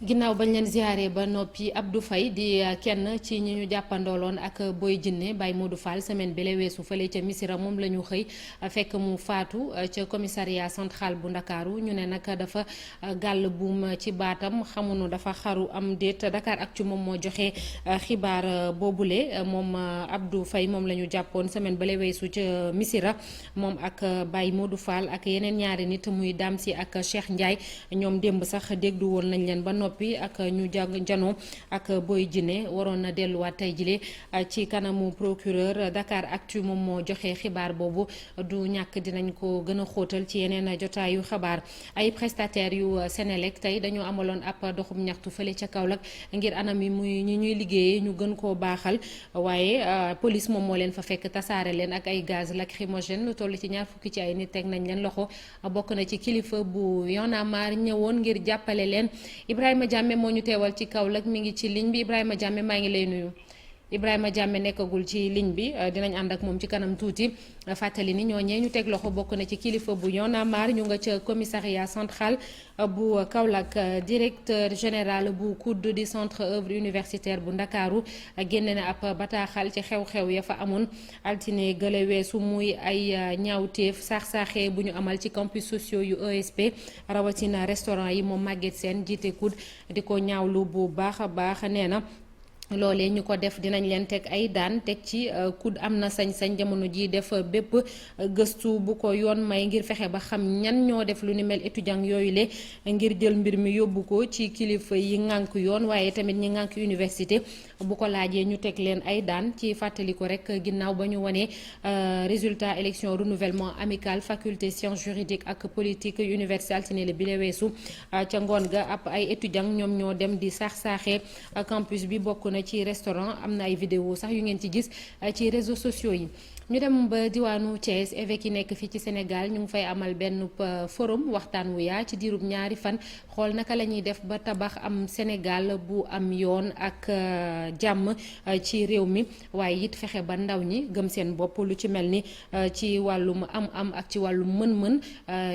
ginnaaw bañ leen ziaree ba noppi Abdou Faye di kenn ci ñi ñu jàppandooloon ak Boy Djiné Baye Modou Fall semaine bi la weesu fële ca Missirah moom la ñu xëy fekk mu faatu ca commissariat central bu Ndakaaru ñu ne nag dafa gàll buum ci baatam xamuñu dafa xaru am déet Dakaractu moom moo joxe xibaar boobule moom Abdou Faye moom la ñu jàppoon semaine ba la weesu ca Missirah moom ak Baye Modou Fall ak yeneen ñaari nit muy Dame Sy ak Cheikh Ndiaye ñoom démb sax déglu woon nañ leen ba noppi ak ñu janoo ak Boy Djiné waroon na delluwaat tey jile ci kanamu procureur Dakaractu moom moo joxe xibaar boobu du ñàkk dinañ ko gën a xóotal ci yeneen jotaayu xabaar ay prestataires yu Senelec tey dañoo amaloon ab doxum ñaxtu fële ca Kaolack ngir anam yi muy ñi ñuy liggéeyee ñu gën koo baaxal waaye police moom moo leen fa fekk tasaare leen ak ay gaz lacrymogène lu toll ci ñaar fukki ci ay nit teg nañ leen loxo bokk na ci kilifa bu Y'en a marre ñëwoon ngir jàppale leen Ibrahima Diame moo ñu teewal ci Kaolack mi ngi ci ligne bi Ibrahima Diame maa ngi lay nuyu. Ibrahima Diame nekkagul ci ligne bi dinañ ànd ak moom ci kanam tuuti fàttali ni ñooñee ñu teg loxo bokk na ci kilifa bu Y'en a marre ñu nga ca commissariat central bu Kaolack directeur général bu COUD di centre œuvre universitaire bu Ndakaaru génne na ab bataaxal ci xew-xew ya fa amoon altine gële weesu muy ay ñaawteef saax-saaxee bu ñu amal ci campus sociaux yu ESP rawatina restaurant yi moom Maguette Sène jiite COUD di ko ñaawlu bu baax a baax nee na loolee ñu ko def dinañ leen teg ay daan teg ci COUD am na sañ-sañ jamono ji def bépp gëstu bu ko yoon may ngir fexe ba xam ñan ñoo def lu ni mel étudiant yooyu le ngir jël mbir mi yóbbu ko ci kilifa yi ŋànk yoon waaye tamit ñi ŋànk université bu ko laajee ñu teg leen ay daan ci fàttali ko rek ginnaaw ba ñu wanee résultat élection renouvellement amical faculté sciences juridiques ak politique université altine la bi la weesu ca ngoon ga ab ay étudiant ñoom ñoo dem di saax-saaxee campus bi bokk na ci restaurant am na ay vidéo sax yu ngeen ci gis ci réseaux sociaux yi ñu dem ba diwaanu Thiès évêque yi nekk fii ci Sénégal ñu ngi fay amal benn forum waxtaan wu yaa ci diirub ñaari fan xool naka la ñuy def ba tabax am Sénégal bu am yoon ak jàmm ci réew mi waaye it fexe ba ndaw ñi gëm seen bopp lu ci mel ni ci wàllum am ak ci wàllum mën-mën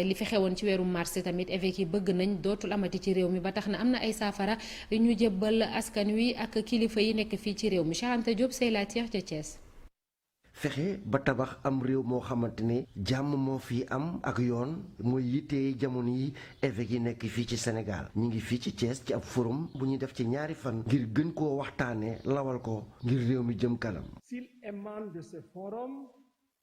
li fexe woon ci weeru mars tamit évêque yi bëgg nañ dootul amati ci réew mi ba tax na am na ay saafara yu ñu jébbal askan wi ak kilifa yi nekk fii ci réew mi Cheikh Anta Diop say la ca Thiès. fexe ba tabax am réew moo xamante ne jàmm moo fi am ak yoon mooy yittee jamono yi évêque yi nekk fii ci Sénégal ñu ngi fii ci Thiès ci ab forum bu ñuy def ci ñaari fan ngir gën koo waxtaane lawal ko ngir réew mi jëm kanam. S'il émane de ce forum,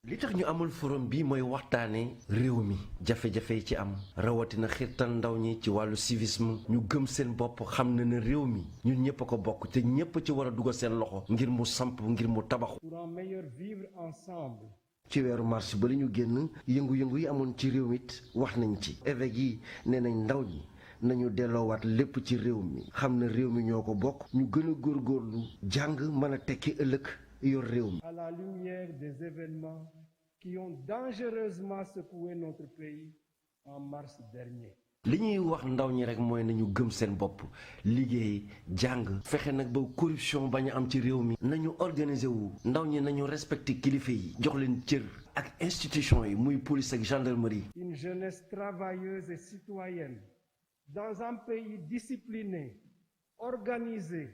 li tax ñu amul forum bi mooy waxtaane réew mi jafe-jafe yi ci am rawatina xiirtal ndaw ñi ci wàllu civisme ñu gëm seen bopp xam na ne réew mi ñun ñëpp a ko bokk te ñëpp ci war a dugal seen loxo ngir mu samp ngir mu tabaxu. pour un meilleur vivre ensemble. ci weeru mars ba li ñu génn yëngu-yëngu yi amoon ci réew mi it wax nañ ci évêque yi nee nañ ndaw ñi nañu delloowaat lépp ci réew mi xam na réew mi ñoo ko bokk ñu gën a góorgóorlu jàng mën a tekki ëllëg yor réew mi. À la lumière des événements qui ont dangereusement secoué notre pays en mars dernier. li ñuy wax ndaw ñi rek mooy nañu gëm seen bopp liggéey jàng fexe nag ba corruption bañ a am ci réew mi nañu organiser wu ndaw ñi nañu respecter kilifa yi jox leen cër ak institution yi muy police ak gendarmerie. Une jeunesse travailleuse et citoyenne dans un pays discipliné, organisé,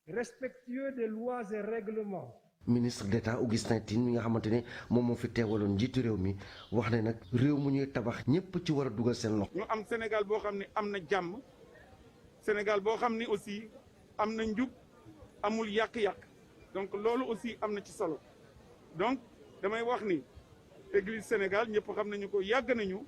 respectueux des lois et règlements. ministre d'État Augustin Tine mi nga xamante ne moom moo fi teewaloon njiitu réew mi wax ne nag réew mu ñuy tabax ñépp ci war a dugal seen loxo. ñu am Sénégal boo xam ne am na jàmm Sénégal boo xam ne aussi am na njub amul yàq-yàq donc loolu aussi am na ci solo donc damay wax ni Église Sénégal ñëpp xam nañu ko yàgg nañu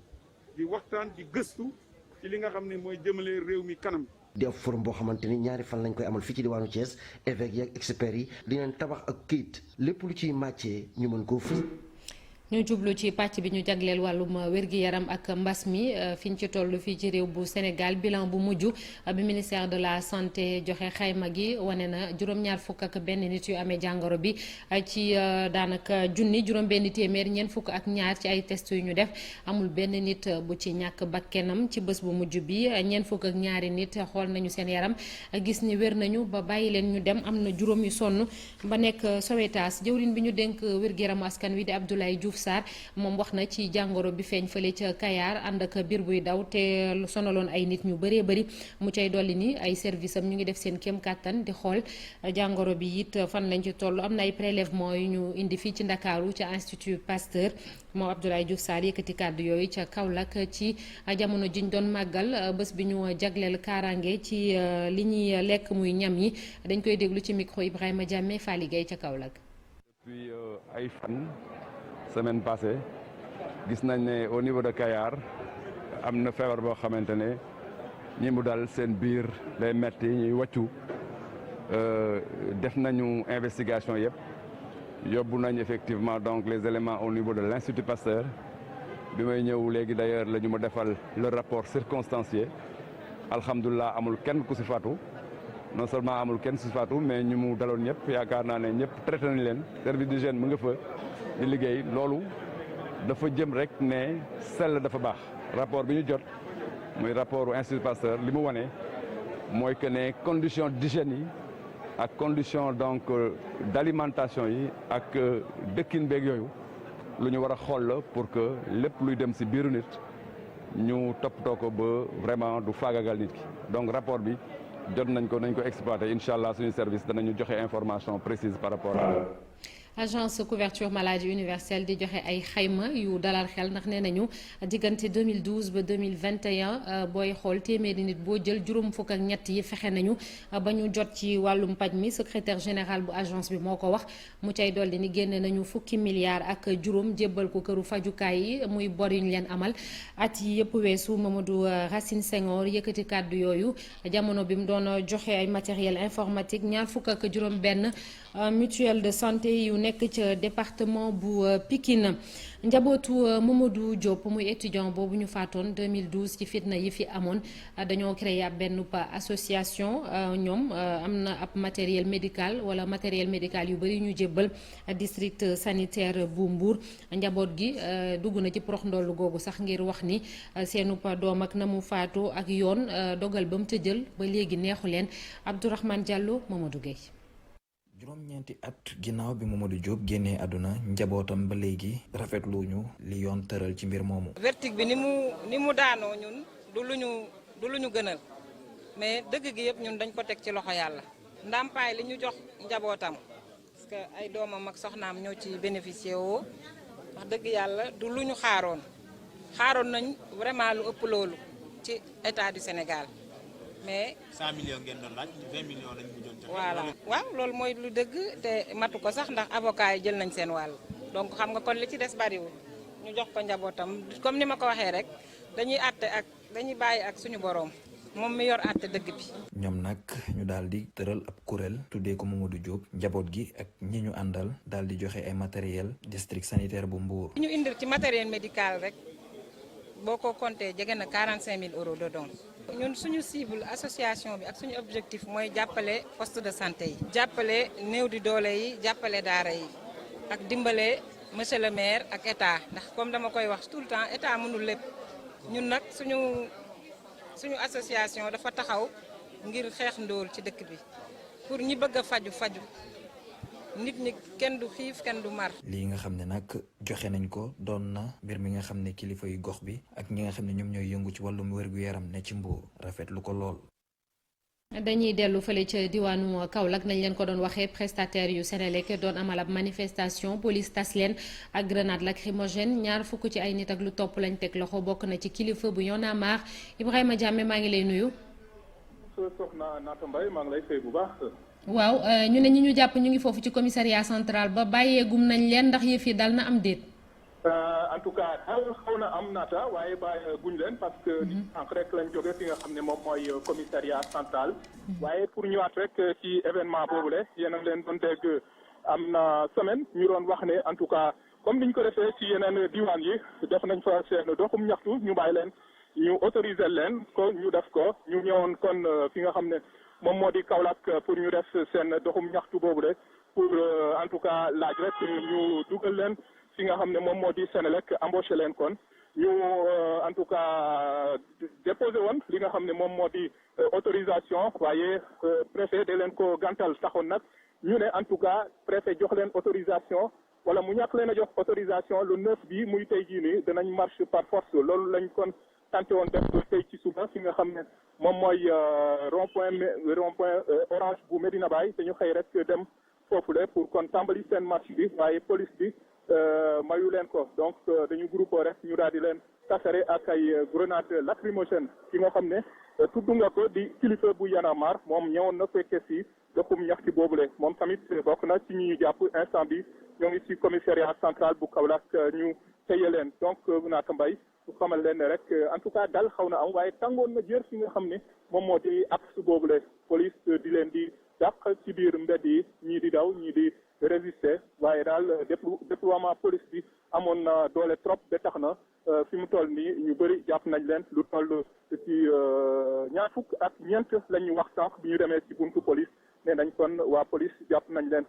di waxtaan di gëstu ci li nga xam ne mooy jëmale réew mi kanam. di ab forum boo xamante ni ñaari fan lañ koy amal fii ci diwaanu Thiès évêques yi ak experts yi dinañ tabax ak këyit lépp lu ciy màccee ñu mën koo fës. ñu jublu ci pàcc bi ñu jagleel wàllum wér-gi-yaram ak mbas mi fi ñu ci toll fii ci réew bu Sénégal bilan bu mujj bi ministère de la santé joxe xayma gi wane na juróom-ñaar fukk ak benn nit yu amee jàngoro bi ci daanaka junni juróom-benn téeméer ñeent fukk ak ñaar ci ay test yu ñu def amul benn nit bu ci ñàkk bakkenam ci bés bu mujj bi ñeent fukk ak ñaari nit xool nañu seen yaram gis ni wér nañu ba bàyyi leen ñu dem am na juróom yu sonn ba nekk Sowétas jëwriñ bi ñu dénk wér-gi-yaramu askan wi di Abdoulaye Diouf Sarr moom wax na ci jàngoro bi feeñ fële ca Kayar ànd ak biir buy daw te sonaloon ay nit ñu bëree bëri mu cay dolli ni ay service am ñu ngi def seen kéem kàttan di xool jàngoro bi it fan lañ ci toll. am na ay prélèvement yu ñu indi fii ci Ndakaaru ca Institut Pasteur moom Abdoulaye Diouf Sarr yëkkati kàddu yooyu ca Kaolack ci jamono jiñ doon màggal bés bi ñu jagleel kaaraange ci li ñuy lekk muy ñam yi dañ koy déglu ci micro Ibrahima Diamé Fally Gueye ca Kaolack. Depuis ay fan semaine passée gis nañ ne au niveau de Kayar am na feebar boo xamante ne ñi mu dal seen biir lay metti ñuy wàccu def nañu investigation yëpp yóbbu nañ effectivement donc les éléments au niveau de l'Institut Pasteur bi may ñëw léegi d'ailleurs la ñu ma defal le rapport circonstancié alhamdulilah amul kenn ku si faatu non seulement amul kenn si faatu mais ñu mu daloon ñëpp yaakaar naa ne ñëpp traité nañ leen service d'hygiène mu nga fa di liggéey loolu dafa jëm rek ne sell dafa baax rapport bi ñu jot muy rapport Institut Pasteur li mu wane mooy que ne condition d'hygiène yi ak condition donc d'alimentation yi ak dëkkin beeg yooyu lu ñu war a xool la pour que lépp luy dem si biiru nit ñu toppatoo ko ba vraiment du faagagal nit ki donc rapport bi jot nañ ko exploité incha allah suñu service danañu joxe information précise par rapport à agence couverture maladie universelle di joxe ay xayma yu dalal xel ndax nee nañu diggante 2012 ba 2021 booy xool téeméeri nit boo jël juróom fukk ak ñett yi fexe nañu ba ñu jot ci wàllum paj mi secrétaire général bu agence bi moo ko wax mu cay dolli ni génne nañu fukki milliards ak juróom jébbal ko këru fajukaay yi muy bor yu ñu leen amal at yi yëpp weesu Mamadou Racine Senghor yëkkati kàddu yooyu jamono bi mu doon joxe ay matériel informatique ñaar fukk ak juróom benn mutuelle de santé yu nekk ca département bu Pikine njabootu Mamadou Diop muy étudiant boobu ñu faatoon 2012 ci fitna yi fi amoon dañoo créé ab benn association ñoom am na ab matériel médical wala matériel médical yu bari ñu jébbal district sanitaire bu Mbour njaboot gi dugg na ci prox ndollu googu sax ngir wax ni seenu doom ak na mu faatoo ak yoon dogal ba mu ca jël ba léegi neexu leen Abdourahmane Diallo Mamadou Gueye. juróom-ñeenti at ginnaaw bi Mamadou Diop génnee àdduna njabootam ba léegi rafetluñu li yoon tëral ci mbir moomu. verdict bi ni mu daanoo ñun du lu ñu gënal mais dëgg gi yëpp ñun dañ ko teg ci loxo yàlla. ndàmpaay li ñu jox njabootam parce que ay doomam ak soxnaam ñoo ci bénéficié woo wax dëgg yàlla du lu ñu xaaroon nañ vraiment lu ëpp loolu ci état du Sénégal. mais 100 millions ngeen doon laaj 20 millions lañ mujjoon joxe. voilà waaw loolu mooy lu dëgg te matu ko sax ndax avocat yi jël nañ seen wàll donc xam nga kon li ci des bariwul ñu jox ko njabootam comme ni ma ko waxee rek dañuy bàyyi ak suñu boroom moom mi yor àtte dëgg bi. ñoom nag ñu daal di tëral ab kuréel tuddee ko Mamadou Diop njaboot gi ak ñi ñu àndal daal di joxe ay matériel district sanitaire bu Mbour. ñu indil ci matériel médical rek boo ko compté jege na 45 000 euros de don. ñun suñu cible association bi ak suñu objectif mooy jàppale poste de santé yi jàppale néew di doole yi jàppale daara yi ak dimbale monsieur le maire ak état ndax comme dama koy wax tout le temps état mënul lépp ñun nag suñu association dafa taxaw ngir xeex ndóol ci dëkk bi pour ñi bëgg a faju nit ñi kenn du xiif kenn du mar. lii nga xam ne nag joxe nañ ko doon na mbir mi nga xam ne kilifa yu gox bi ak ñi nga xam ne ñoom ñooy yëngu ci wàllum wér-gu-yaram ne ci Mbour rafetlu ko lool. dañuy dellu fële ca diwaanu Kaolack nañ leen ko doon waxee prestataire yu Senelec doon amal ab manifestation police tas leen ak grenade lacrymogène ñaar fukk ci ay nit ak lu topp lañ teg loxo bokk na ci kilifa bu Y'en a marre Ibrahima Diamé maa ngi lay nuyu. soxna Naata Mbaye maa ngi lay fay bu baax. waaw ñu ne ñi ñu jàpp ñu ngi foofu ci commissariat central ba bàyyeegum nañ leen ndax yëf yi dal na am déet. en tout cas xaw na am naata waaye bàyyeeguñ leen parce que sànq rek lañ jóge fi nga xam ne moom mooy commissariat central. waaye pour ñëwaat rek ci événement boobule yéen a leen doon dégg am na semaine ñu doon wax ne en tout cas comme niñ ko defee ci yeneen diwaan yi def nañ fa seen doxum ñaxtu ñu bàyyi leen ñu autoriser leen ko ñu def ko ñu ñëwoon kon fi nga xam ne. moom moo di Kaolack pour ñu def seen doxum ñaxtu boobu rek pour en tout cas laaj rek ñu dugal leen fi nga xam ne moom moo di Senelec embauché leen kon ñu en tout cas déposé woon li nga xam ne moom moo di autorisation waaye préfet de leen ko gàntal taxoon nag ñu ne en tout cas préfet jox leen autorisation wala mu ñàkk leen a jox autorisation le 9 bi muy tey jii nii danañ marche par force loolu lañ kon tenté woon def tey ci suba fi nga xam ne moom mooy rond point orange bu Medina Baye te ñu xëy rek dem foofule pour kon tàmbali seen marche bi waaye police bi mayu leen ko donc dañu groupé rek ñu daal di leen tasare ak ay grenade lacrymogène ki nga xam ne tudd nga ko di kilifa bu Y'en a marre moom ñëwoon na fekke si doxum ñaxti boobule moom tamit bokk na ci ñi ñu jàpp instant bi ñoo ngi ci commissariat central bu Kaolack ñu téye leen donc naata mbay su xamal leen ne rek en tout cas dal xaw na am waaye tàngoon na jër fi nga xam ne moom moo di axe boobule police di leen di dàq ci biir mbedd yi ñii di daw ñii di résister waaye daal déploiement police bi amoon na doole trop ba tax na fi mu toll nii ñu bëri jàpp nañ leen lu toll ci ñaar fukk ak ñeent la ñu wax sànq bi ñu demee ci buntu police ne nañ kon waa police jàpp nañ leen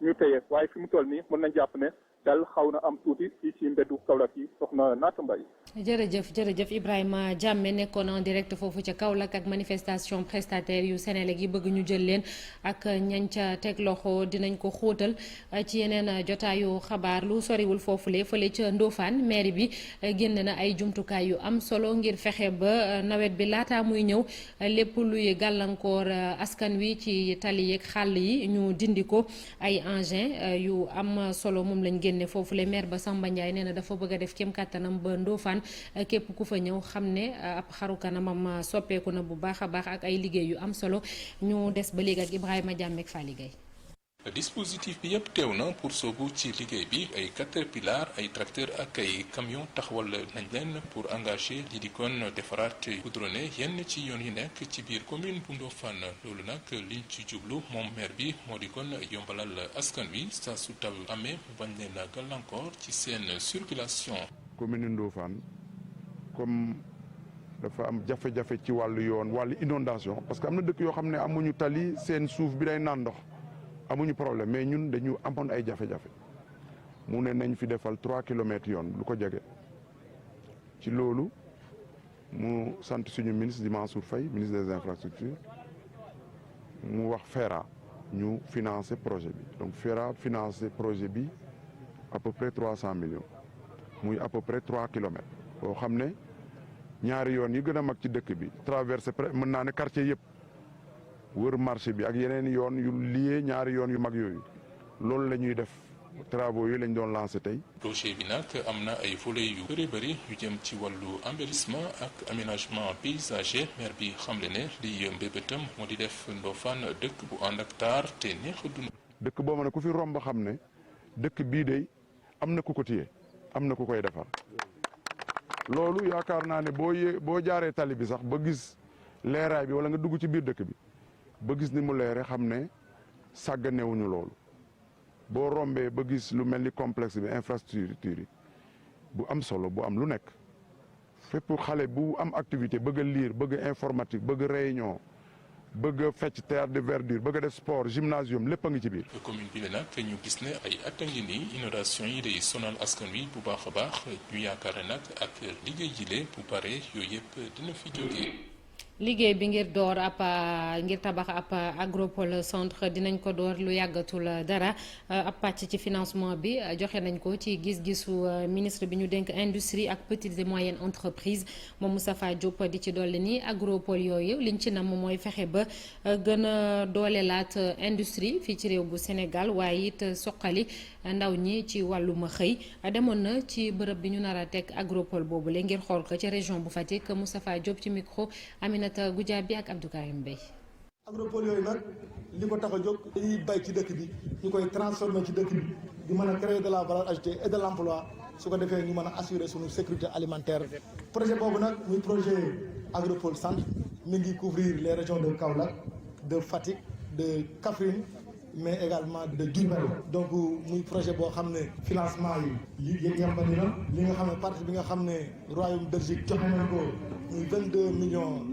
ñu téye waaye fi mu toll nii mën nañ jàpp ne dal xaw na am tuuti fii ci mbeddu Kaolack yi soxna Naata Mbaye. jërëjëf Ibrahima Diame nekkoon en direct foofu ca Kaolack ak manifestation prestataire yu Sénélec yi bëgg ñu jël leen ak ñañ ca teg loxo dinañ ko xóotal ci yeneen jotaayu xabaar lu soriwul foofule fële ca Ndofane mairie bi génn na ay jumtukaay yu am solo ngir fexe ba nawet bi laata muy ñëw lépp luy gàllankoor askan wi ci tali yeeg xàll yi ñu dindi ko ay engin yu am solo moom lañ génne foofu le maire ba Samba Ndiaye nee na dafa bëgg a def kéem kàttanam ba Ndofane képp ku fa ñëw xam ne ab xaru kanamam soppeeku na bu baax a baax ak ay liggéey yu am solo ñu des ba léegi ak Ibrahima Diame ak Fally Gueye. dispositif bi yëpp teew na pour soobu ci liggéey bi ay caterpillar ay tracteur ak ay camion taxawal nañ leen pour engager li di kon defaraat goudronné yenn ci yoon yi nekk ci biir commune bu Ndofane loolu nag liñ ci jublu moom maire bi moo di kon yombalal askan wi saa su taw amee mu bañ leen a gàllankoor ci seen circulation. commune Ndofane comme dafa am jafe-jafe ci wàllu yoon wàllu inondation parce que am na dëkk yoo xam ne amuñu tali seen suuf bi day naan ndox. amuñu problème mais ñun dañu amoon ay jafe-jafe mu ne nañ fi defal 3 kilomètres yoon lu ko jege ci loolu mu sant suñu ministre di Mansour Faye ministre des infrastructures mu wax FERA ñu financer projet bi donc FERA financer projet bi à peu près 300 millions muy à peu près 3 kilomètres boo xam ne ñaari yoon yi gën a mag ci dëkk bi traversé mën naa ne quartier yëpp wër marché bi ak yeneen yoon yu lié ñaari yoon yu mag yooyu loolu la ñuy def travaux yi lañ doon lancé tey. projet bi nag am na ay volets yu bëri yu jëm ci wàllu embellissement ak aménagement paysager maire bi xamle ne li mbébétam moo di def Ndofane dëkk bu ànd ak taar te neex a dund. dëkk boo ma ne ku fi romb xam ne dëkk bii de am na ku ko téye am na ku koy defar loolu yaakaar naa ne boo jaaree tali bi sax ba gis leeraay bi wala nga dugg ci biir dëkk bi. ba gis ni mu leere xam ne sàgganewuñu loolu boo rombee ba gis lu mel ni complexe bi infrastructure yi bu am solo bu am lu nekk fépp xale bu am activité bëgg a lire bëgg a informatique bëgg a réunion bëgg a fecc théâtre de verdure bëgg a def sport gymnasium lépp a ngi ci biir. commune bi la nag ñu gis ne ay at a ngi nii inondation yi day sonal askan wi bu baax a baax ñu yaakaar ne nag ak liggéey jile bu bare yooyu yëpp dina fi jógee. liggéey bi ngir door ngir tabax ab agropole centre dinañ ko door lu yàggatul dara ab pàcc ci financement bi joxe nañ ko ci gis-gisu ministre bi ñu dénk industrie ak petites et moyennes entreprises moom Moustapha Diop di ci dolli ni agropole yooyu liñ ci nam mooy fexe ba gën a doolelaat industrie fii ci réew bu Sénégal waaye it soqali ndaw ñi ci wàllum xëy demoon na ci bërëb bi ñu nar a teg agropole boobu la ngir xool ko ci région bu Fatick Moustapha Diop ci micro Aminata Goudiaby ak Abdou Karim Bey. agropole yooyu nag li ko tax a jóg dañuy bay ci dëkk bi ñu koy transformer ci dëkk bi di mën a créer de la valeur ajoutée et de l'emploi su ko defee ñu mën a assurer suñu sécurité alimentaire. projet boobu nag muy projet agropole centre mi ngi couvrir les régions de Kaolack de Fatick de Kaffrine mais également de Diourbel. donc muy projet boo xam ne financement yi yembani na li nga xam ne partie bi nga xam ne royaume Belgique joxe nañ ko muy 22,5 millions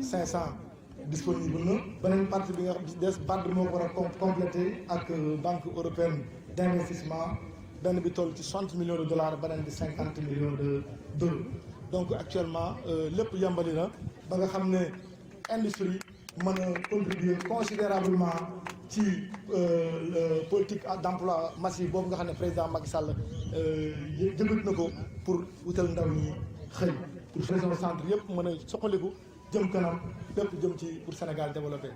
disponible na beneen partie bi nga des BAD moo ko war a complété ak banque européenne d'investissement benn bi toll ci 60 millions de dollars beneen bi 50 millions d'euros. donc actuellement lépp yembali na ba nga xam ne industrie mën a contribuer considérablement ci politique d'emploi massif boobu nga xam ne président Macky Sall jëmbat na ko pour wutal ndaw ñi xëy pour région centre yëpp mën a soxaliku jëm kanam lépp jëm ci pour Sénégal développé.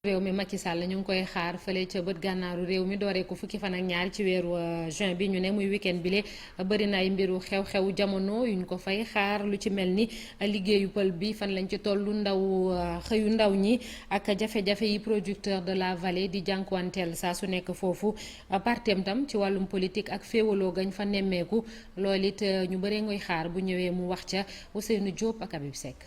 réew mi Macky Sall ñu ngi koy xaar fële ca bët gànnaaru réew mi dooree ko fukki fan ak ñaar ci weeru juin bi ñu ne muy week-end bile bëri na ay mbiru xew-xew jamono yuñ ko fay xaar lu ci mel ni liggéeyu pël bi fan lañ ci tollu xëyu ndaw ñi ak jafe-jafe yi producteur de la vallée di jànkuwanteel saa su nekk foofu partem tam ci wàllum politique ak féewaloo gañ fa nemmeeku loolu it ñu bëree ngoy xaar bu ñëwee mu wax ca Ousseynou Diop ak Habib Seck.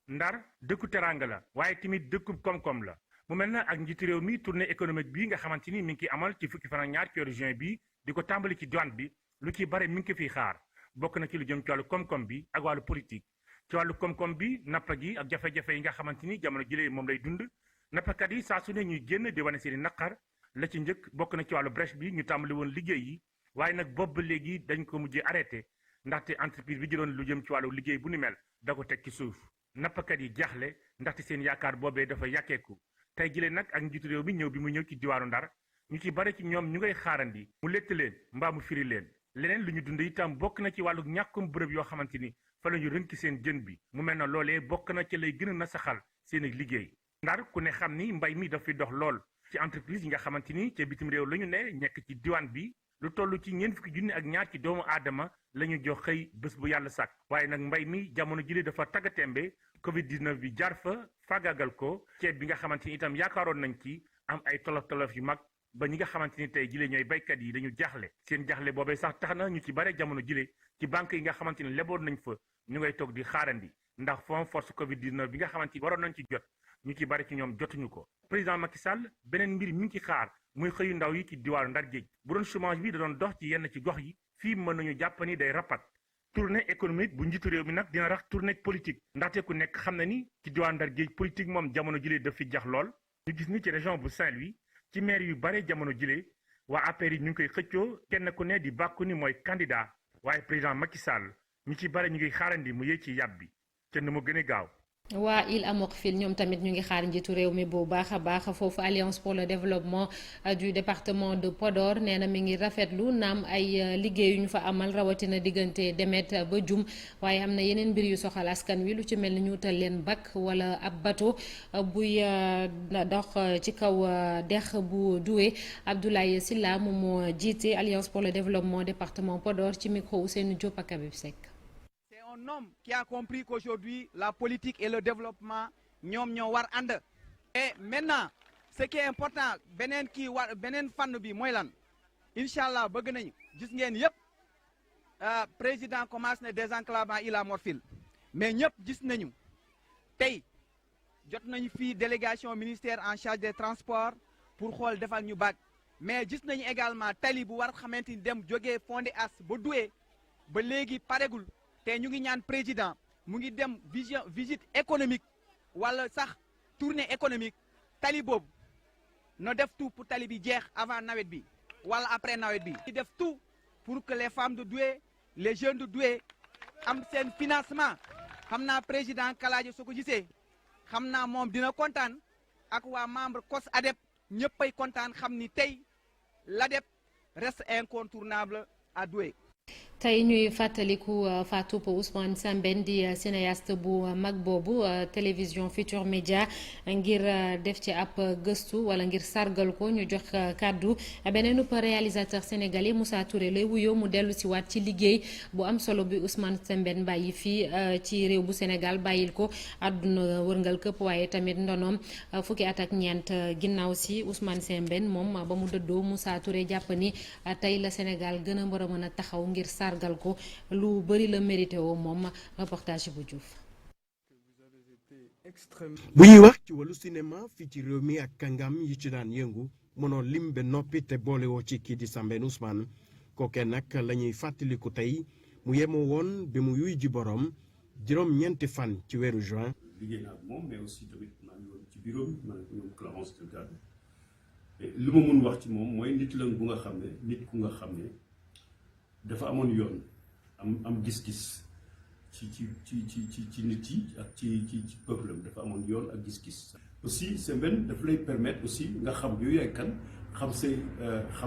Ndar dëkku teranga la waaye tamit dëkku koom-koom la mu mel na ak njiitu réew mi tournée économique bi nga xamante ni mi ngi koy amal ci fukki fan ak ñaar ci weeru juin bi di ko tàmbali ci douane bi lu ci bare mi ngi ko fiy xaar bokk na ci lu jëm ci wàllu koom-koom bi ak wàllu politique. ci wàllu koom-koom bi nappa gi ak jafe-jafe yi nga xamante ni jamono jëlee moom lay dund nappakat yi saa su ne ñuy génn di wane seeni naqar la ci njëkk bokk na ci wàllu brèche bi ñu tàmbali woon liggéey yi waaye nag boobu ba léegi dañ ko mujjee arrêté ndaxte entreprise bi jëloon lu jëm ci wàllu liggéey bu ni mel da ko teg ci suuf. nappakat yi jaaxle ndaxte seen yaakaar boobee dafa yàkkeeku tey jile nag ak njiitu réew mi ñëw bi mu ñëw ci diwaanu Ndar ñu ci bare ci ñoom ñu ngay xaarandi mu létt leen mbaa mu firi leen leneen lu ñu dund itam bokk na ci wàllu ñàkkum bërëb yoo xamante ni fa la ñu rënki seen jën bi mu mel na loolee bokk na ci lay gën a nasaxal seen liggéey. Ndar ku ne xam ni mbay mi daf fi dox lool ci entreprise yi nga xamante ni ca bitim réew la ñu ne nekk ci diwaan bi lu toll ci ñeent fukki junni ak ñaar ci doomu aadama la ñu jox xëy bés bu yàlla sàkk waaye nag mbay mi jamono jile dafa taggatémbe Covid-19 bi jaar fa faagaagal ko ceeb bi nga xamante ni itam yaakaaroon nañ ci am ay tolof-tolof yu mag ba ñi nga xamante ni tey jile ñooy baykat yi dañu jaaxle seen jaaxle boobee sax tax na ñu ci bare jamono jile ci banque yi nga xamante ni leboon nañ fa ñu ngay toog di xaarandi ndax fond force Covid-19 bi nga xamante ni waroon nañ ci jot ñu ci bare ci ñoom jotuñu ko. président Macky Sall beneen mbir mi ngi ci xaar muy xëyu ndaw yi ci diwaanu Ndar géej bu doon chômage bi da doon dox ci yenn ci gox yi fii mën nañu jàpp ni day rapat. tournée économique bu njiitu réew mi nag dina rax tournée politique ndaxte ku nekk xam na ni ci diwaan Ndar géej politique moom jamono jile daf fi jax lool ñu gis ni ci région bu Saint-Louis ci maire yu bare jamono jile waa APR yi ñu ngi koy xëccoo kenn ku ne di bàkku ni mooy candidat waaye président Macky Sall ñu ci bare ñu ngi xaarandi mu yëy ci yàb bi te nu mu gën a gaaw. waa Île à Morphil ñoom tamit ñu ngi xaar njiitu réew mi bu baax a baax foofu Alliance pour le développement du département de Podor nee na mi ngi rafetlu naam ay liggéey yu ñu fa amal rawatina diggante Demet ba Jum waaye am na yeneen mbir yu soxal askan wi lu ci mel ni ñu utal leen bac wala ab bateau buy dox ci kaw dex bu Doué. Abdoulaye Sylla moom moo jiite Alliance pour le développement département Podor ci micro Ousseynou Diop ak Habib Seck. Un homme qui a compris qu'aujourd'hui la politique et le développement ñoom ñoo war ànd. Et maintenant ce qui est important beneen kii war beneen fànn bi mooy lan incha allah bëgg nañu gis ngeen yëpp président commence na désenclavement Île à Morphil mais ñëpp gis nañu tey jot nañu fii délégation ministère en charge des transports pour xool defal ñu baag mais gis nañu également tali bu war xamante ni dem jógee Fondé As ba Doué ba léegi paregul. te ñu ngi ñaan président mu ngi dem visite économique wala sax tournée économique tali boobu na def tout pour tali bi jeex avant nawet bi wala après nawet bi. di def tout pour que les femmes de Doué les jeunes de Doué am seen financement xam naa président Kalaaji soo ko gisee xam naa moom dina kontaan ak waa membre COS ADEP ñëppay kontaan xam ni tey l'ADEP reste incontournable à Doué. tey ñuy fàttaliku Fatou Ousmane Sembène di cinéaste bu mag boobu télévision Futur Média ngir def ci ab gëstu wala ngir sargal ko ñu jox kàddu beneen réalisateur sénégalais Moussa Touré lay wuyoo mu dellu si waat ci liggéey bu am solo bi Ousmane Sembène bàyyi fii ci réew bu Sénégal bàyyil ko àdduna wërngal këpp waaye tamit ndonoom fukki at ak ñeent ginnaaw si Ousmane Sembène moom ba mu dëddoo Moussa Touré jàpp ni tey la Sénégal gën a war a mën a taxaw ngir sargal ko lu bari la mérité woo moom reportage bu Diouf. bu ñuy wax ci wàllu cinéma fii ci réew mi ak kàngam yi ci daan yëngu mënoo lim ba noppi te boolewoo ci kii di Sembène Ousmane kookee nag la ñuy fàttaliku tey mu yemoo woon bi mu yuy ji borom juróom-ñeenti fan ci weeru juin. liggéey naa ak moom mais aussi tamit maa ngi woon ci bureau bi man ak ñoom Clarence Delgado li ma mun wax ci moom mooy nit la bu nga xam ne nit ku nga xam ne dafa amoon yoon am gis-gis ci nit yi ak ci peuple am dafa amoon yoon ak gis-gis. aussi Sembène daf lay permettre aussi nga xam yow yaay kan xam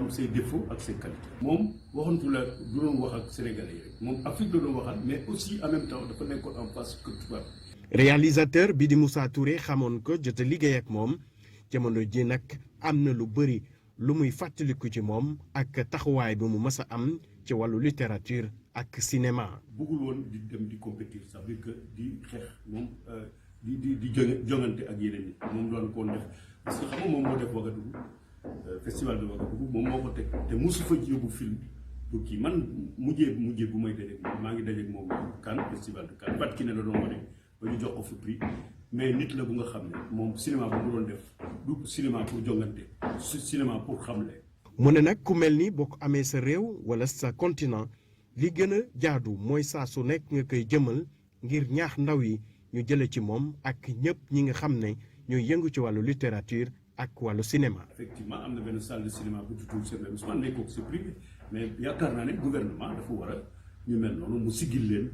say défauts ak say qualités. moom waxantu la du doon wax ak sénégalais yi rek moom Afrique la doon waxal mais aussi en même temps dafa nekkoon en face que tubaab. réalisateur bi di Moussa Touré xamoon ko jot a liggéey ak moom jamono ji nag am na lu bëri lu muy fàttaliku ci moom ak taxawaay bi mu mës a am ci wàllu littérature ak cinéma. bëggul woon di dem di compétir ça veut dire que di xeex moom di jongante ak yeneen yi moom doon ko def parce que xam nga moom moo def Ouagadougou festival de Ouagadougou moom moo ko teg te mosu fa yóbbu film bu kii man mujjee bu may dajeeg maa ngi dajeeg moom Cannes festival de Cannes bat ki ne la doon wane ba ñu jox ko fi prix mais nit la bu nga xam ne moom cinéma bu mu doon def du cinéma pour jongante cinéma pour xamle. mu ne nag ku mel ni boo ko amee sa réew wala sa continent li gën a jaadu mooy saa su nekk nga koy jëmal ngir ñaax ndaw yi ñu jële ci moom ak ñëpp ñi nga xam ne ñooy yëngu ci wàllu littérature ak wàllu cinéma. effectivement am na benn salle de cinéma bu tudd Sembène Ousmane mais kooku c'est privé mais yaakaar naa ne gouvernement dafa war a ñu mel noonu mu siggil leen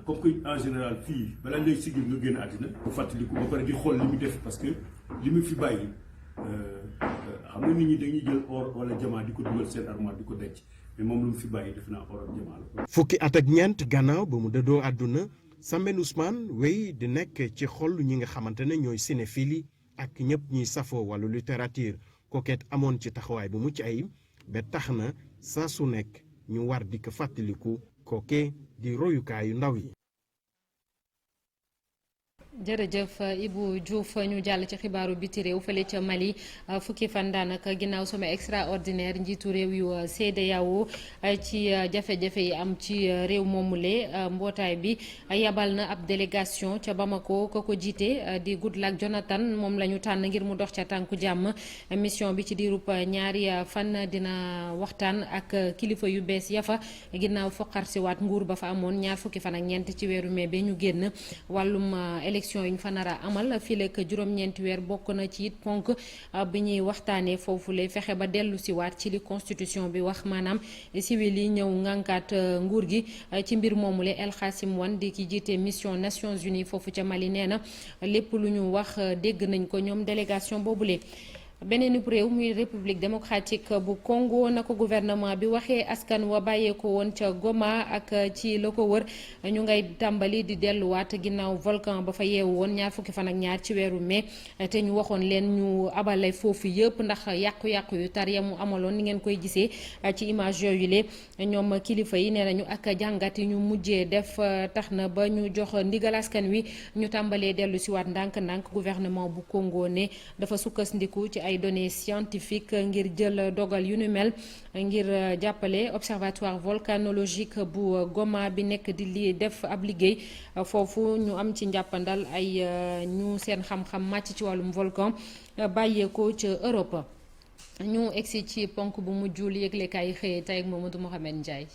comme que en général fii balaa ngay siggil nga génn àddina bu fàttaliku ba pare di xool li mu def parce que li mu fi bàyyi xam nga nit ñi dañuy jël or wala jamaa di ko dugal seen armoire di ko denc mais moom lu mu fi bàyyi def naa or ak jamaa la. fukki at ak ñeent gannaaw ba mu dëddoo àdduna Sembène Ousmane wéy di nekk ci xol ñi nga xamante ne ñooy cinéphile ak ñëpp ñiy safoo wàllu littérature koket amoon ci taxawaay bu mucc ayib ba tax na saa su nekk ñu war di ko fàttaliku kooke di royukaayu ndaw yi. jërëjëf Ibou Diouf ñu jàll ci xibaaru biti réew fële ca Mali fukki fan daanaka ginnaaw sommet extraordinaire njiitu réew yu CEDEAO ci jafe-jafe yi am ci réew moomule mbootaay bi yabal na ab délégation ca Bamako ko jiite di Goodluck Jonathan moom la ñu tànn ngir mu dox ca tànku jàmm mission bi ci diirub ñaari fan dina waxtaan ak kilifa yu bees ya fa ginnaaw foqarsiwaat nguur ba fa amoon ñaar fukki fan ak ñeent ci weeru mai ba ñu génn wàllum élection yi ñu fa nar a amal fii lekk juróom-ñeenti weer bokk na ci it ponk bi ñuy waxtaanee foofu lay fexe ba dellu si waat ci li constitution bi wax maanaam civil yi ñëw ngànkaat nguur gi ci mbir moomule El Khassim Wane di ki jiite mission Nations Unies foofu ca Mali nee na lépp lu ñu wax dégg nañ ko ñoom délégation boobule. beneen réew muy république démocratique bu Congo na ko gouvernement bi waxee askan wa bàyyeeko woon ca Goma ak ci la ko wër ñu ngay tàmbali di delluwaat ginnaaw volcan ba fa yeewu woon ñaar fukki fan ak ñaar ci weeru mai te ñu waxoon leen ñu abale foofu yëpp ndax yàqu-yàqu yu tar ya mu amaloon ni ngeen koy gisee ci image yooyu le ñoom kilifa yi nee nañu ak jàngat yi ñu mujjee def tax na ba ñu jox ndigal askan wi ñu tàmbalee dellu si waat ndànk-ndànk gouvernement bu Congo ne dafa sukkandiku ci ay données scientifiques ngir jël dogal yu nu mel ngir jàppale observatoire volcanologique bu Goma bi nekk di li def ab liggéey foofu ñu am ci njàppandal ay ñu seen xam-xam màcc ci wàllum volcan bàyyeekoo ca Europe ñu egsi ci ponk bu mujj li yëglekaay yi xëyee tey ak Mamadou Mohamed Ndiaye.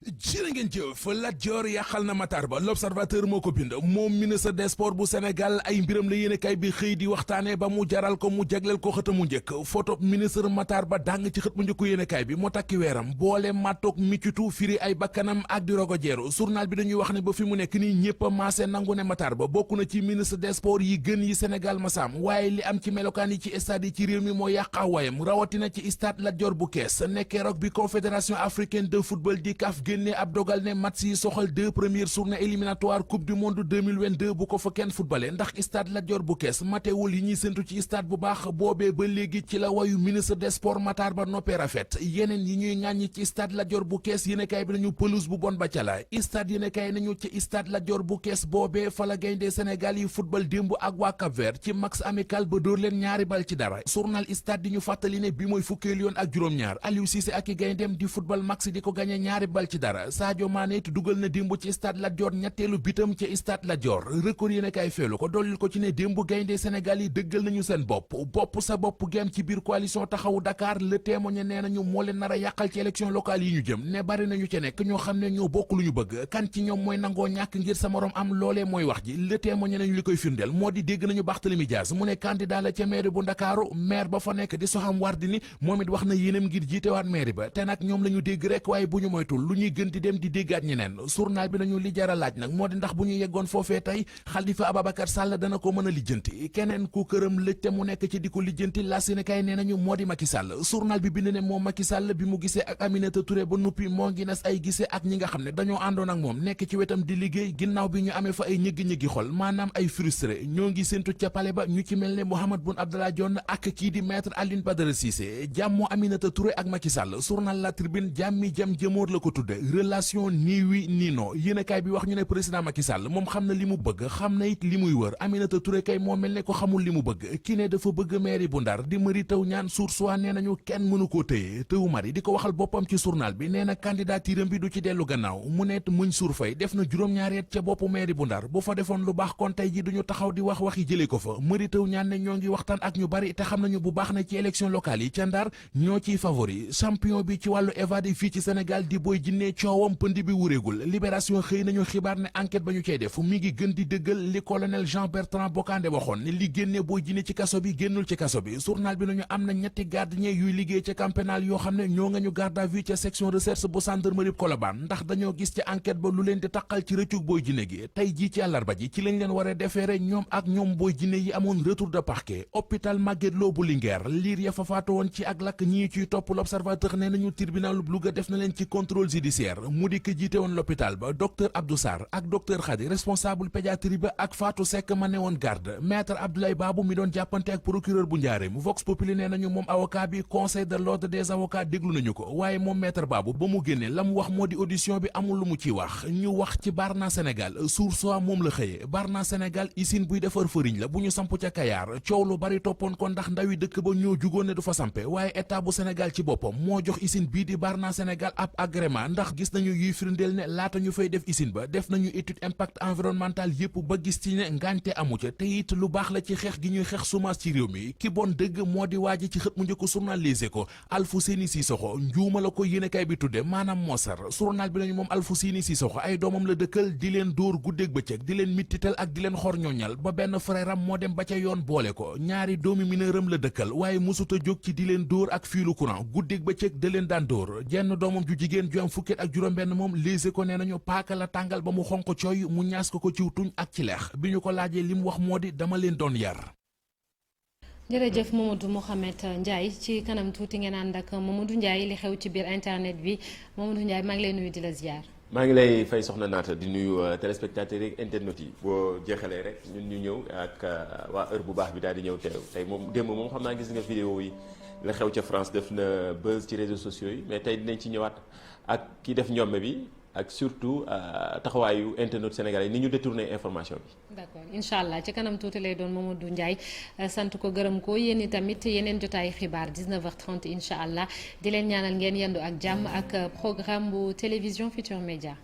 jërë ngeen jëf Lat Dior yàqal na Matar Ba l'observateur moo ko bind moom ministre des sports bu Sénégal ay mbiram la yéenekaay bi xëy di waxtaane ba mu jaral ko mu jagleel ko xët mu njëkk photo ministre Matar Ba dàng ci xët mu njëkku yéenekaay bi moo takki weeram boole màttoog miccitu firi ay bakkanam ak di rogo jeeru journal bi dañuy wax ne ba fi mu nekk nii ñëpp a maase nangu ne Matar Ba bokk na ci ministre des sports yi gën yi Sénégal masaam waaye li am ci melokaan yi ci stade yi ci réew mi moo yàqawaayam rawatina ci stade Lat Dior bu Kees nekkee rok bi confédération africaine de football di CAF génne ab dogal ne match yi soxal 2 premières journées éliminatoires coupe du monde 2022 bu ko fa kenn footballé ndax stade Lat Dior bu Kees matewul yi ñuy séntu ci stade bu baax boobee ba léegi ci la wayu ministre des sports Matar Ba noppee rafet yeneen yi ñuy ŋàññi ci stade Lat Dior bu Kees yéenekaay bi nañu pelouse bu bon ba ca la stade yéenekaay nañu ci stade Lat Dior bu Kees boobee fa la gaynde Sénégal yi football démb ak waa Cap-Vert ci match amical ba dóor leen 2 bal ci dara journal stade di ñu fàttali ne bi mooy fukkeelu yoon ak juróom-ñaar Aliou Cissé ak i gayndeem di football match di ko gagné 2 bal ci dara Sadio Mané it dugal na démb ci stade Lat Dior ñetteelu bitam ci stade Lat Dior record yéen a kaay feelu ko dollil ko ci ne démb gaynde Sénégal yi dëggal nañu seen bopp sa bopp gem ci biir coalition taxawu Dakar le témoigné nee nañu moo leen nar a yàqal ci élection locale yi ñu jëm ne bari nañu ci nekk ñoo xam ne ñoo bokk lu ñu bëgg kan ci ñoom mooy nangoo ñàkk ngir sa morom am loolee mooy wax ji le témoigné nañu li koy firndeel moo di dégg nañu Barthélémy Dias mu ne candidat la ca maire bu Ndakaaru maire ba fa nekk di Soham Wardini moom it wax na yéenam ngir jiitewaat maire ba te nag ñoom la ñu dégg rek waaye bu ñu moytul lu ñuy gën di dem di déggaat ñeneen journal bi nañu li jara laaj nag moo di ndax bu ñu yeggoon foofee tey Khalifa Ababacar Sall dana ko mën a lijjanti keneen ku këram lëj te mu nekk ci di ko lijjanti la Sénégal nee nañu moo di Macky Sall journal bi bind ne moom Macky Sall bi mu gisee ak Aminata Touré ba nuppi moo ngi nas ay gisee ak ñi nga xam ne dañoo àndoon ak moom nekk ci wetam di liggéey ginnaaw bi ñu amee fa ay ñëggi-ñëggi xol maanaam ay frustré ñoo ngi séntu ca pale ba ñu ci mel ne Mahammed Boun Abdallah Dionne ak kii di maître Alioune Badara Cissé jàmmoo Aminata Touré ak Macky Sall journal La Tribune jàmmi jam jëmoor la ko tudde relation nii oui nii non yéenekaay bi wax ñu ne président Macky Sall moom xam na li mu bëgg xam na it li muy wër Aminata Touré kay moo mel ne ko xamul li mu bëgg ki ne dafa bëgg mairie bu Ndar di Mary Teuw Niane source wa nee nañu kenn mënu koo téye Teuw Mari di ko waxal boppam ci journal bi nee na candidature bi du ci dellu gannaaw mu ne muñ surfay def na juróom-ñaari at ca boppu mairie bu Ndar bu fa defoon lu baax kon tey ji duñu taxaw di wax waxi jëlee ko fa Mary Teuw Niane ne ñoo ngi waxtaan ak ñu bari te xam nañu bu baax na ci élection locale yi ca Ndar ñoo ciy favori champion bi ci wàllu évadé fii ci Sénégal di Boy Djiné coowam pënd bi wuréegul libération xëy nañu xibaar ne enquête ba ñu cey def mi ngi gën di dëggal li colonel Jean Bertrand Bocandé waxoon ne li génnee Boy Djiné ci kaso bi génnul ci kaso bi journal bi nañu am na ñetti gardien yuy liggéey ca camp pénal yoo xam ne ñoo nga ñu garde à vue ca section recherche bu gendarmerie Colobane ndax dañoo gis ci enquête ba lu leen di taqal ci rëccug Boy Djiné gi tey jii ci àllarba ji ci lañ leen war a defeere ñoom ak ñoom Boy Djiné yi amoon retour de parquet hôpital Magatte Lô bu Linguère liir ya fa faatu woon ci ak lakk ñii ciy topp l'observateur nee nañu tribunal bu Louga def na leen ci contrôle judiciaire mu di ko jiite woon l'hôpital ba docteur Abdou Sarr ak docteur Khady responsable pédiatrie ba ak Fatou Seck ma ne woon garde maître Abdoulaye Babou mi doon jàppante ak procureur bu Njaaréem Vox Populi nee nañu moom avocat bi conseil de l'ordre des avocats déglu nañu ko waaye moom maître Babou ba mu génne la mu wax moo di audition bi amul lu mu ciy wax ñu wax ci Barna Sénégal Source A moom la xëyee Barna Sénégal usine buy defar fëriñ la bu ñu samp ca Kayar coow lu bari toppoon ko ndax ndawi dëkk ba ñoo jugoon ne du fa sampe waaye état bu Sénégal ci boppam moo jox usine bii di Barna Sénégal ab agrément ndax gis nañu yuy firndeel ne laata ñu fay def usine ba def nañu étude impact environnemental yépp ba gis ci ne ngànte amu ca te it lu baax la ci xeex gi ñuy xeex chômage ci réew mi ki bon dëgg moo di waaji ci xët mu njëkk journal Les Échos Alfousseyni Sissoko njuuma la ko yéenekaay bi tudde maanaam moosar journal bi nañu moom Alfousseyni Sissoko ay doomam la dëkkal di leen dóor guddeeg bëccëg di leen mittital ak di leen xor ñoñal ba benn frère am moo dem ba ca yoon boole ko ñaari doomi mineuram la dëkkal waaye musuta jóg ci di leen dóor ak fiilu courant guddeeg bëccëg da leen daan dóor jenn doomam ju jigéen ju am fukket ak juróom-benn moom Les Échos nee nañu paaka la tàngal ba mu xonq cooy mu ñaas ko ciw tuñ ak ci leex bi ñu ko laajee li mu wax moo di dama leen doon yar. jërëjëf Mamadou Mouhamed Ndiaye ci kanam tuuti ngeen ànd ak Mamadou Ndiaye li xew ci biir internet bi Mamadou Ndiaye maa ngi lay nuyu di la ziar. maa ngi lay fay soxna naata di nuyu téléspectateurs yi internet yi boo jeexalee rek ñun ñu ñëw ak waa heure bu baax bi daal di ñëw teew tey moom démb moom xam naa gis nga vidéo yi la xew ca France def na buzz ci réseaux sociaux yi mais tey dinañ ci ñëwaat ak ki def ñomme bi ak surtout taxawaayu internet sénégalais ni ñu détourné information bi. d'accord incha allah ci kanam tuuti lay doon Mamadou Ndiaye sant ko gërëm ko yéen i tamit yeneen jotaayu xibaar 19h30 incha allah di leen ñaanal ngeen yendu ak jàmm ak programme bu télévision Futurs Médias.